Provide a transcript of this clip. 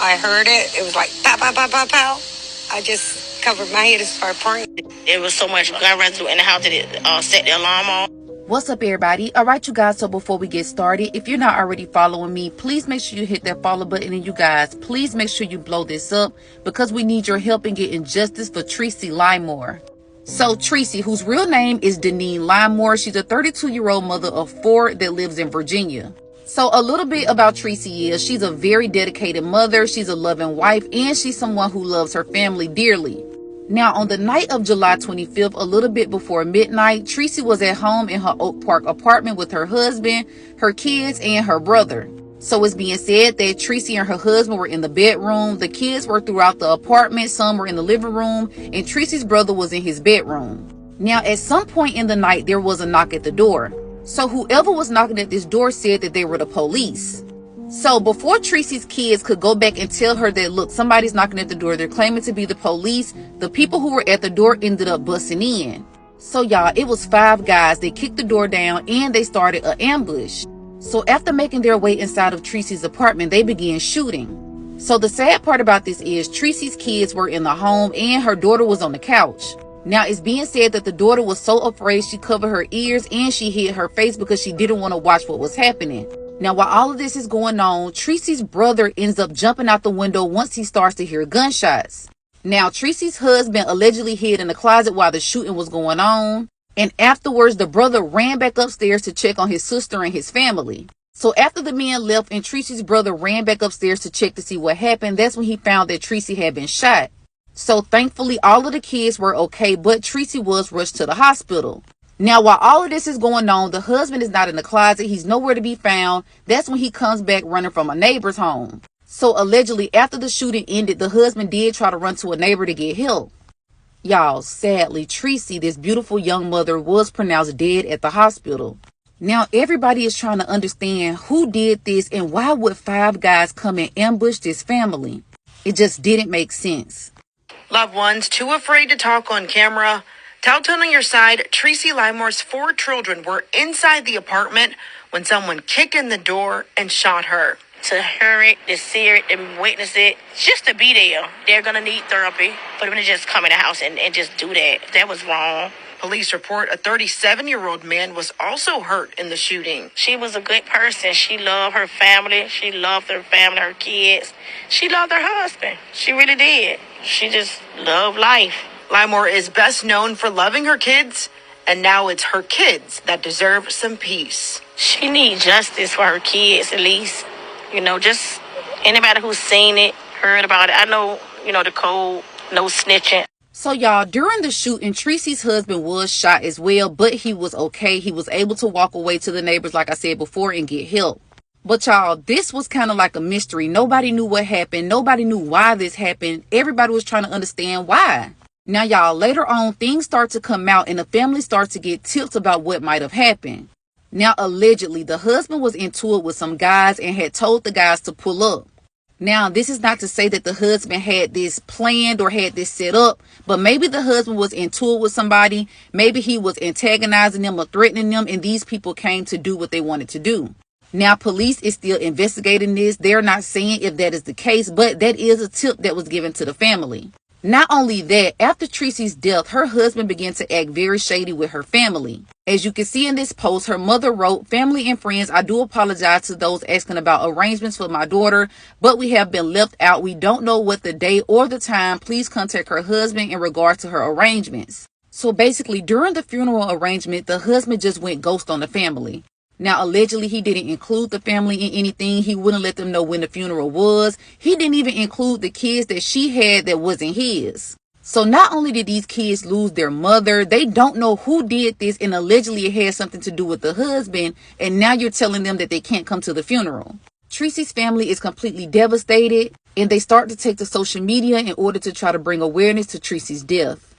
I heard it. It was like pow, pow, pow, pow, pow. I just covered my head and started praying. There was so much gun residue in the house that it set the alarm off. What's up, everybody? All right, you guys, so before we get started, if you're not already following me, please make sure you hit that follow button, and you guys, please make sure you blow this up because we need your help in getting justice for Tracy Limore. So Tracy, whose real name is Deneen Limore, she's a 32-year-old mother of 4 that lives in Virginia. So a little bit about Tracy is she's a very dedicated mother, she's a loving wife, and she's someone who loves her family dearly. Now, on the night of July 25th, a little bit before midnight, Tracy was at home in her Oak Park apartment with her husband, her kids, and her brother. So it's being said that Tracy and her husband were in the bedroom, the kids were throughout the apartment, some were in the living room, and Tracy's brother was in his bedroom. Now, at some point in the night, there was a knock at the door. So whoever was knocking at this door said that they were the police. So before Tracy's kids could go back and tell her that, look, somebody's knocking at the door, they're claiming to be the police, the people who were at the door ended up busting in. So y'all, it was 5 guys. They kicked the door down and they started an ambush. So after making their way inside of Tracy's apartment, they began shooting. So the sad part about this is Tracy's kids were in the home and her daughter was on the couch. Now, it's being said that the daughter was so afraid she covered her ears and she hid her face because she didn't want to watch what was happening. Now, while all of this is going on, Tracy's brother ends up jumping out the window once he starts to hear gunshots. Now, Tracy's husband allegedly hid in the closet while the shooting was going on. And afterwards, the brother ran back upstairs to check on his sister and his family. So after the men left and Tracy's brother ran back upstairs to check to see what happened, that's when he found that Tracy had been shot. So thankfully, all of the kids were okay, but Tracy was rushed to the hospital. Now, while all of this is going on, the husband is not in the closet. He's nowhere to be found. That's when he comes back running from a neighbor's home. So allegedly, after the shooting ended, the husband did try to run to a neighbor to get help. Y'all, sadly, Tracy, this beautiful young mother, was pronounced dead at the hospital. Now, everybody is trying to understand who did this and why would 5 guys come and ambush this family? It just didn't make sense. Loved ones too afraid to talk on camera. Telltale on your side, Tracy Limore's 4 children were inside the apartment when someone kicked in the door and shot her. To hear it, to see it, and witness it, just to be there. They're going to need therapy. For them to just come in the house and just do that, that was wrong. Police report a 37-year-old man was also hurt in the shooting. She was a good person. She loved her family. She loved her family, her kids. She loved her husband. She really did. She just loved life. Limore is best known for loving her kids, and now it's her kids that deserve some peace. She needs justice for her kids, at least. You know, just anybody who's seen it, heard about it. I know, the code, no snitching. So y'all, during the shooting, Tracy's husband was shot as well, but he was okay. He was able to walk away to the neighbors, like I said before, and get help. But y'all, this was kind of like a mystery. Nobody knew what happened. Nobody knew why this happened. Everybody was trying to understand why. Now, y'all, later on, things start to come out and the family starts to get tips about what might have happened. Now, allegedly, the husband was into it with some guys and had told the guys to pull up. Now, this is not to say that the husband had this planned or had this set up, but maybe the husband was into it with somebody. Maybe he was antagonizing them or threatening them, and these people came to do what they wanted to do. Now, police is still investigating this. They're not saying if that is the case, but that is a tip that was given to the family. Not only that, after Tracy's death, her husband began to act very shady with her family. As you can see in this post, her mother wrote, "Family and friends, I do apologize to those asking about arrangements for my daughter, but we have been left out. We don't know what the day or the time. Please contact her husband in regard to her arrangements." So basically, during the funeral arrangement, the husband just went ghost on the family. Now, allegedly, he didn't include the family in anything. He wouldn't let them know when the funeral was. He didn't even include the kids that she had that wasn't his. So not only did these kids lose their mother, they don't know who did this, and allegedly it had something to do with the husband, and now you're telling them that they can't come to the funeral. Tracy's family is completely devastated, and they start to take to social media in order to try to bring awareness to Tracy's death.